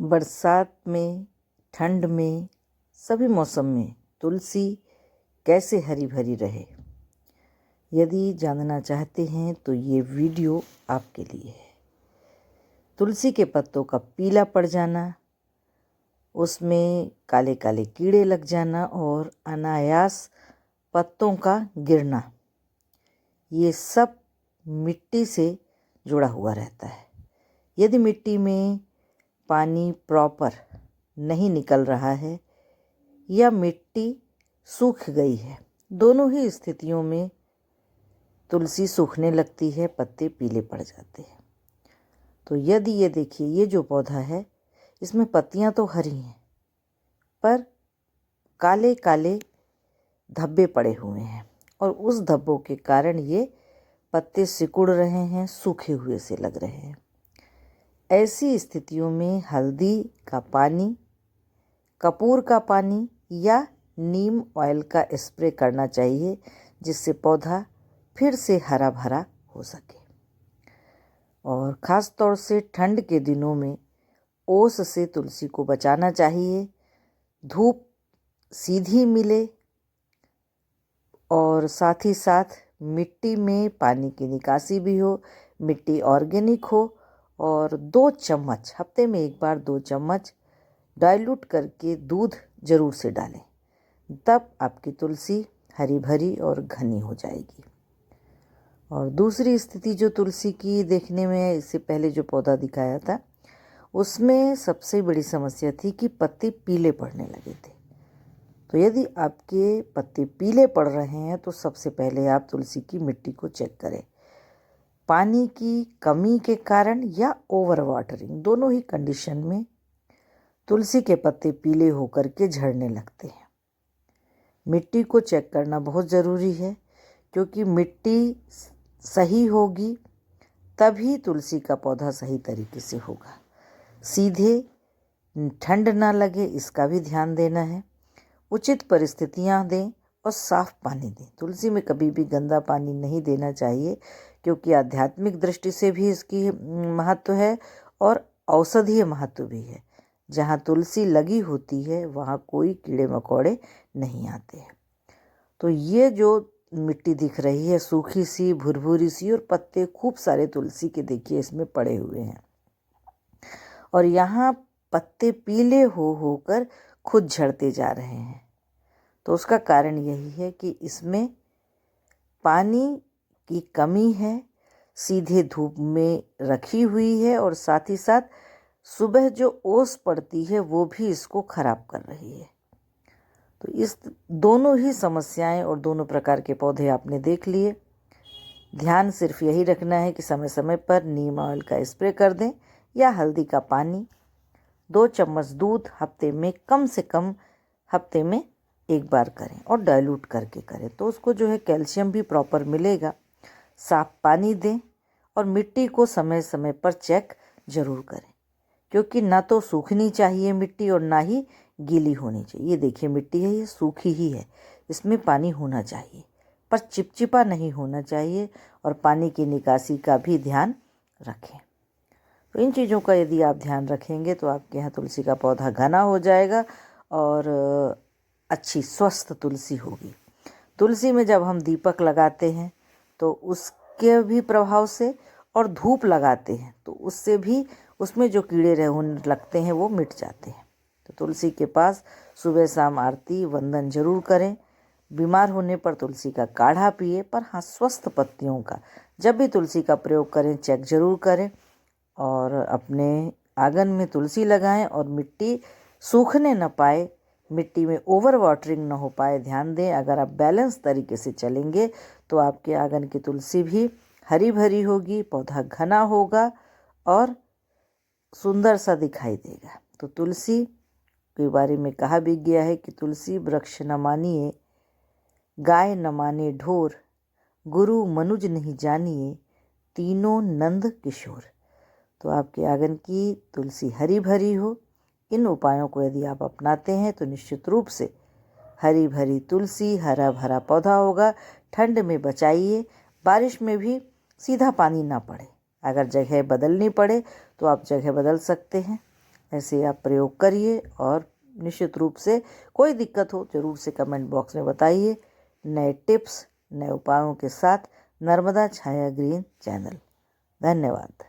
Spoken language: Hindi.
बरसात में, ठंड में, सभी मौसम में तुलसी कैसे हरी भरी रहे, यदि जानना चाहते हैं तो ये वीडियो आपके लिए है। तुलसी के पत्तों का पीला पड़ जाना, उसमें काले काले कीड़े लग जाना और अनायास पत्तों का गिरना, ये सब मिट्टी से जुड़ा हुआ रहता है। यदि मिट्टी में पानी प्रॉपर नहीं निकल रहा है या मिट्टी सूख गई है, दोनों ही स्थितियों में तुलसी सूखने लगती है, पत्ते पीले पड़ जाते हैं। तो यदि ये देखिए, ये जो पौधा है इसमें पत्तियां तो हरी हैं पर काले काले धब्बे पड़े हुए हैं और उस धब्बों के कारण ये पत्ते सिकुड़ रहे हैं, सूखे हुए से लग रहे हैं। ऐसी स्थितियों में हल्दी का पानी, कपूर का पानी या नीम ऑयल का स्प्रे करना चाहिए, जिससे पौधा फिर से हरा भरा हो सके। और ख़ास तौर से ठंड के दिनों में ओस से तुलसी को बचाना चाहिए। धूप सीधी मिले और साथ ही साथ मिट्टी में पानी की निकासी भी हो, मिट्टी ऑर्गेनिक हो और 2 चम्मच, हफ्ते में एक बार 2 चम्मच डाइल्यूट करके दूध ज़रूर से डालें, तब आपकी तुलसी हरी भरी और घनी हो जाएगी। और दूसरी स्थिति जो तुलसी की देखने में, इससे पहले जो पौधा दिखाया था उसमें सबसे बड़ी समस्या थी कि पत्ते पीले पड़ने लगे थे। तो यदि आपके पत्ते पीले पड़ रहे हैं तो सबसे पहले आप तुलसी की मिट्टी को चेक करें। पानी की कमी के कारण या ओवर वाटरिंग, दोनों ही कंडीशन में तुलसी के पत्ते पीले होकर के झड़ने लगते हैं। मिट्टी को चेक करना बहुत ज़रूरी है, क्योंकि मिट्टी सही होगी तभी तुलसी का पौधा सही तरीके से होगा। सीधे ठंड ना लगे, इसका भी ध्यान देना है। उचित परिस्थितियां दें और साफ पानी दें। तुलसी में कभी भी गंदा पानी नहीं देना चाहिए, क्योंकि आध्यात्मिक दृष्टि से भी इसकी महत्व है और औषधीय महत्व भी है। जहाँ तुलसी लगी होती है वहाँ कोई कीड़े मकोड़े नहीं आते हैं। तो ये जो मिट्टी दिख रही है सूखी सी, भुरभुरी सी, और पत्ते खूब सारे तुलसी के देखिए इसमें पड़े हुए हैं और यहाँ पत्ते पीले होकर खुद झड़ते जा रहे हैं। तो उसका कारण यही है कि इसमें पानी की कमी है, सीधे धूप में रखी हुई है और साथ ही साथ सुबह जो ओस पड़ती है वो भी इसको खराब कर रही है। तो इस दोनों ही समस्याएं और दोनों प्रकार के पौधे आपने देख लिए। ध्यान सिर्फ यही रखना है कि समय समय पर नीम ऑयल का स्प्रे कर दें या हल्दी का पानी, 2 चम्मच दूध हफ्ते में, कम से कम हफ्ते में एक बार करें और डाइल्यूट करके करें, तो उसको जो है कैल्शियम भी प्रॉपर मिलेगा। साफ पानी दें और मिट्टी को समय समय पर चेक ज़रूर करें, क्योंकि ना तो सूखनी चाहिए मिट्टी और ना ही गीली होनी चाहिए। ये देखिए मिट्टी है, ये सूखी ही है, इसमें पानी होना चाहिए पर चिपचिपा नहीं होना चाहिए और पानी की निकासी का भी ध्यान रखें। तो इन चीज़ों का यदि आप ध्यान रखेंगे तो आपके यहाँ तुलसी का पौधा घना हो जाएगा और अच्छी स्वस्थ तुलसी होगी। तुलसी में जब हम दीपक लगाते हैं तो उसके भी प्रभाव से, और धूप लगाते हैं तो उससे भी उसमें जो कीड़े रहने लगते हैं वो मिट जाते हैं। तो तुलसी के पास सुबह शाम आरती वंदन जरूर करें। बीमार होने पर तुलसी का काढ़ा पिए, पर हाँ, स्वस्थ पत्तियों का जब भी तुलसी का प्रयोग करें चेक जरूर करें और अपने आंगन में तुलसी लगाएं और मिट्टी सूखने न पाए, मिट्टी में ओवर वाटरिंग ना हो पाए, ध्यान दें। अगर आप बैलेंस तरीके से चलेंगे तो आपके आंगन की तुलसी भी हरी भरी होगी, पौधा घना होगा और सुंदर सा दिखाई देगा। तो तुलसी के बारे में कहा भी गया है कि तुलसी वृक्ष न मानिए, गाय न माने ढोर, गुरु मनुज नहीं जानिए, तीनों नंद किशोर। तो आपके आंगन की तुलसी हरी भरी हो। इन उपायों को यदि आप अपनाते हैं तो निश्चित रूप से हरी भरी तुलसी, हरा भरा पौधा होगा। ठंड में बचाइए, बारिश में भी सीधा पानी ना पड़े। अगर जगह बदलनी पड़े तो आप जगह बदल सकते हैं। ऐसे आप प्रयोग करिए और निश्चित रूप से कोई दिक्कत हो ज़रूर से कमेंट बॉक्स में बताइए। नए टिप्स नए उपायों के साथ नर्मदा छाया ग्रीन चैनल। धन्यवाद।